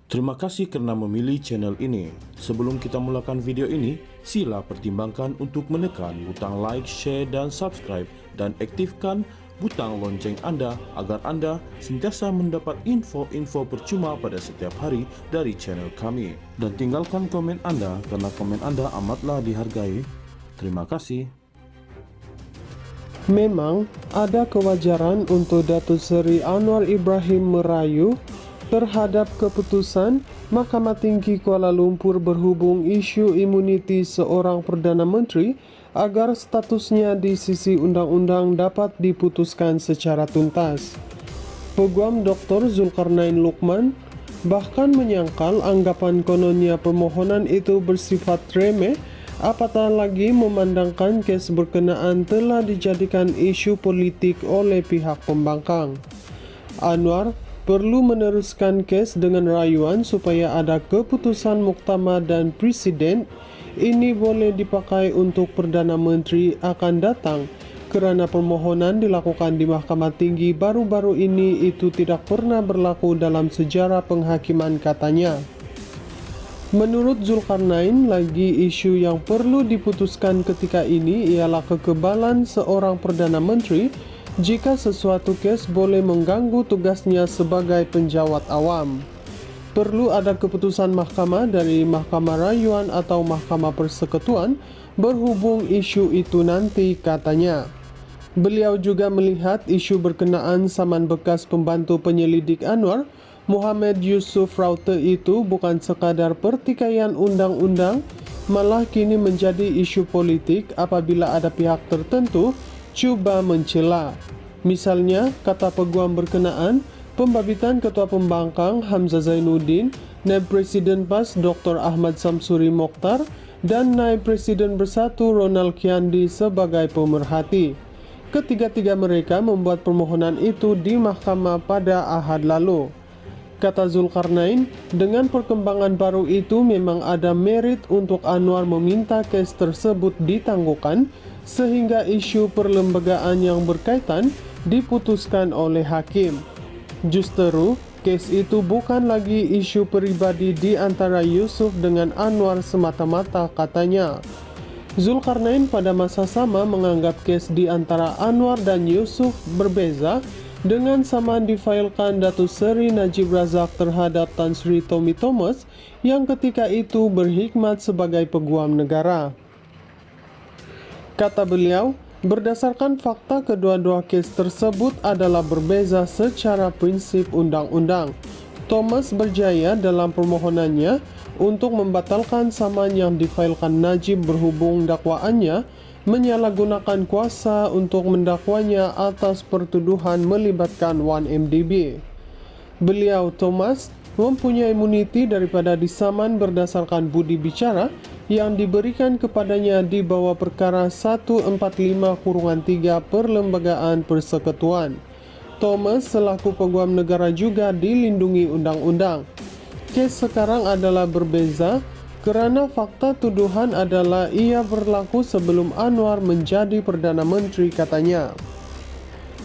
Terima kasih karena memilih channel ini. Sebelum kita mulakan video ini, sila pertimbangkan untuk menekan butang like, share, dan subscribe, dan aktifkan butang lonceng Anda agar Anda sentiasa mendapat info-info percuma pada setiap hari dari channel kami. Dan tinggalkan komen Anda karena komen Anda amatlah dihargai. Terima kasih. Memang ada kewajaran untuk Datuk Seri Anwar Ibrahim merayu terhadap keputusan Mahkamah Tinggi Kuala Lumpur berhubung isu imuniti seorang Perdana Menteri agar statusnya di sisi undang-undang dapat diputuskan secara tuntas. Peguam Dr. Zulkarnain Luqman bahkan menyangkal anggapan kononnya permohonan itu bersifat remeh, apatah lagi memandangkan kes berkenaan telah dijadikan isu politik oleh pihak pembangkang. Anwar perlu meneruskan kes dengan rayuan supaya ada keputusan muktamar dan presiden ini boleh dipakai untuk Perdana Menteri akan datang kerana permohonan dilakukan di Mahkamah Tinggi baru-baru ini itu tidak pernah berlaku dalam sejarah penghakiman katanya. Menurut Zulkarnain, lagi isu yang perlu diputuskan ketika ini ialah kekebalan seorang Perdana Menteri jika sesuatu kes boleh mengganggu tugasnya sebagai penjawat awam. Perlu ada keputusan mahkamah dari Mahkamah Rayuan atau Mahkamah Persekutuan berhubung isu itu nanti, katanya. Beliau juga melihat isu berkenaan saman bekas pembantu penyelidik Anwar, Muhammad Yusuf Raute itu bukan sekadar pertikaian undang-undang, malah kini menjadi isu politik apabila ada pihak tertentu cuba mencela. Misalnya, kata peguam berkenaan, pembabitan Ketua Pembangkang Hamzah Zainuddin, Naib Presiden PAS Dr. Ahmad Samsuri Mokhtar, dan Naib Presiden Bersatu Ronald Kiandi sebagai pemerhati. Ketiga-tiga mereka membuat permohonan itu di mahkamah pada Ahad lalu. Kata Zulkarnain, dengan perkembangan baru itu memang ada merit untuk Anwar meminta kes tersebut ditangguhkan sehingga isu perlembagaan yang berkaitan diputuskan oleh hakim. Justeru, kes itu bukan lagi isu peribadi di antara Yusuf dengan Anwar semata-mata, katanya. Zulkarnain pada masa sama menganggap kes di antara Anwar dan Yusuf berbeza dengan samaan difailkan Datuk Seri Najib Razak terhadap Tan Sri Tommy Thomas yang ketika itu berkhidmat sebagai peguam negara. Kata beliau, berdasarkan fakta kedua-dua kes tersebut adalah berbeza secara prinsip undang-undang. Thomas berjaya dalam permohonannya untuk membatalkan saman yang difailkan Najib berhubung dakwaannya menyalahgunakan kuasa untuk mendakwanya atas pertuduhan melibatkan 1MDB. Beliau, Thomas, mempunyai imuniti daripada disaman berdasarkan budi bicara yang diberikan kepadanya di bawah perkara 145-3 Perlembagaan Persekutuan. Thomas selaku peguam negara juga dilindungi undang-undang. Kes sekarang adalah berbeza kerana fakta tuduhan adalah ia berlaku sebelum Anwar menjadi Perdana Menteri, katanya.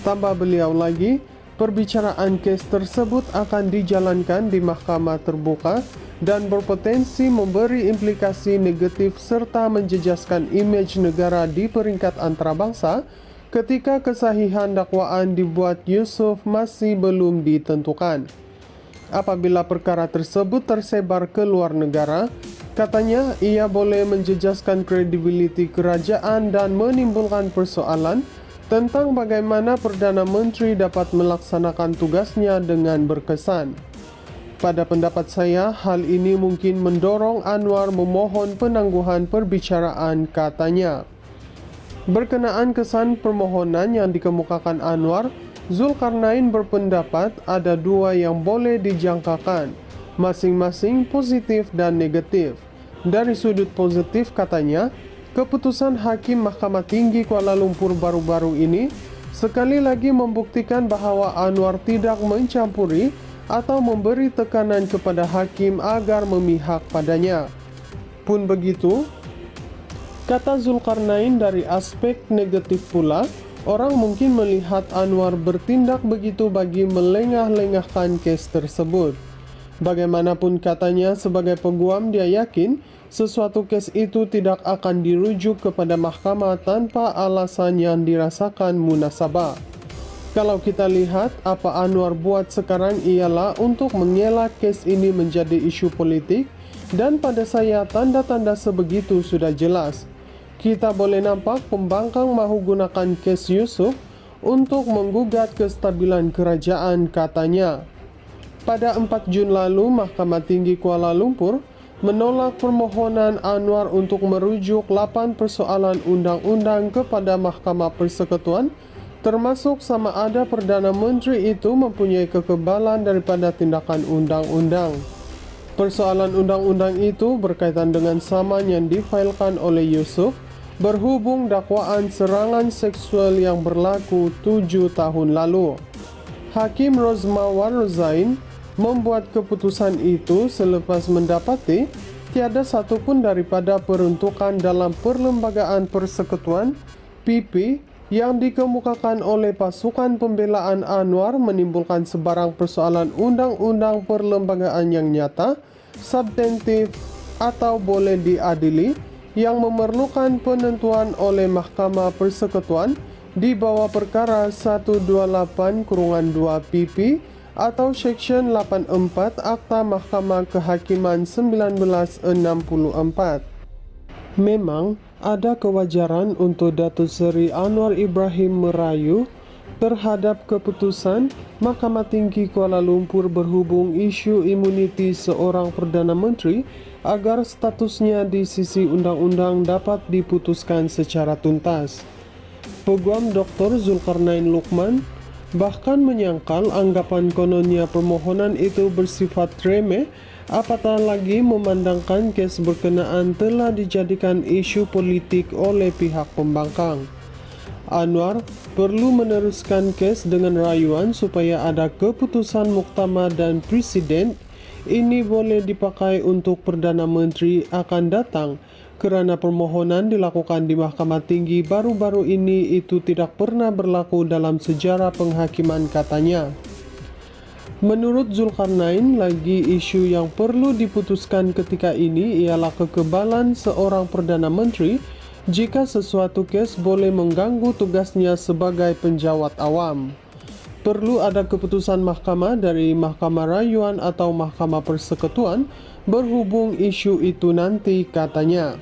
Tambah beliau lagi, perbicaraan kes tersebut akan dijalankan di mahkamah terbuka dan berpotensi memberi implikasi negatif serta menjejaskan imej negara di peringkat antarabangsa ketika kesahihan dakwaan dibuat Yusuf masih belum ditentukan. Apabila perkara tersebut tersebar ke luar negara, katanya ia boleh menjejaskan kredibiliti kerajaan dan menimbulkan persoalan tentang bagaimana Perdana Menteri dapat melaksanakan tugasnya dengan berkesan. Pada pendapat saya, hal ini mungkin mendorong Anwar memohon penangguhan perbicaraan, katanya. Berkenaan kesan permohonan yang dikemukakan Anwar, Zulkarnain berpendapat ada dua yang boleh dijangkakan, masing-masing positif dan negatif. Dari sudut positif, katanya, keputusan Hakim Mahkamah Tinggi Kuala Lumpur baru-baru ini sekali lagi membuktikan bahawa Anwar tidak mencampuri atau memberi tekanan kepada hakim agar memihak padanya. Pun begitu, kata Zulkarnain, dari aspek negatif pula, orang mungkin melihat Anwar bertindak begitu bagi melengah-lengahkan kes tersebut. Bagaimanapun katanya, sebagai peguam dia yakin sesuatu kes itu tidak akan dirujuk kepada mahkamah tanpa alasan yang dirasakan munasabah. Kalau kita lihat, apa Anwar buat sekarang ialah untuk mengelak kes ini menjadi isu politik, dan pada saya tanda-tanda sebegitu sudah jelas. Kita boleh nampak pembangkang mahu gunakan kes Yusuf untuk menggugat kestabilan kerajaan katanya. Pada 4 Jun lalu, Mahkamah Tinggi Kuala Lumpur menolak permohonan Anwar untuk merujuk 8 persoalan undang-undang kepada Mahkamah Persekutuan, termasuk sama ada Perdana Menteri itu mempunyai kekebalan daripada tindakan undang-undang. Persoalan undang-undang itu berkaitan dengan saman yang difailkan oleh Yusuf berhubung dakwaan serangan seksual yang berlaku 7 tahun lalu. Hakim Rozmawar Rozain membuat keputusan itu selepas mendapati tiada satupun daripada peruntukan dalam Perlembagaan Persekutuan PP yang dikemukakan oleh pasukan pembelaan Anwar menimbulkan sebarang persoalan undang-undang perlembagaan yang nyata, substantif atau boleh diadili yang memerlukan penentuan oleh Mahkamah Persekutuan di bawah perkara 128/2 PP atau Seksyen 84 Akta Mahkamah Kehakiman 1964. Memang ada kewajaran untuk Datuk Seri Anwar Ibrahim merayu terhadap keputusan Mahkamah Tinggi Kuala Lumpur berhubung isu imuniti seorang Perdana Menteri agar statusnya di sisi undang-undang dapat diputuskan secara tuntas. Peguam Dr. Zulkarnain Luqman bahkan menyangkal anggapan kononnya permohonan itu bersifat remeh, apatah lagi memandangkan kes berkenaan telah dijadikan isu politik oleh pihak pembangkang. Anwar perlu meneruskan kes dengan rayuan supaya ada keputusan muktamar dan presiden. Ini boleh dipakai untuk Perdana Menteri akan datang, kerana permohonan dilakukan di Mahkamah Tinggi baru-baru ini itu tidak pernah berlaku dalam sejarah penghakiman katanya. Menurut Zulkarnain, lagi isu yang perlu diputuskan ketika ini ialah kekebalan seorang Perdana Menteri jika sesuatu kes boleh mengganggu tugasnya sebagai penjawat awam. Perlu ada keputusan mahkamah dari Mahkamah Rayuan atau Mahkamah Persekutuan berhubung isu itu nanti katanya.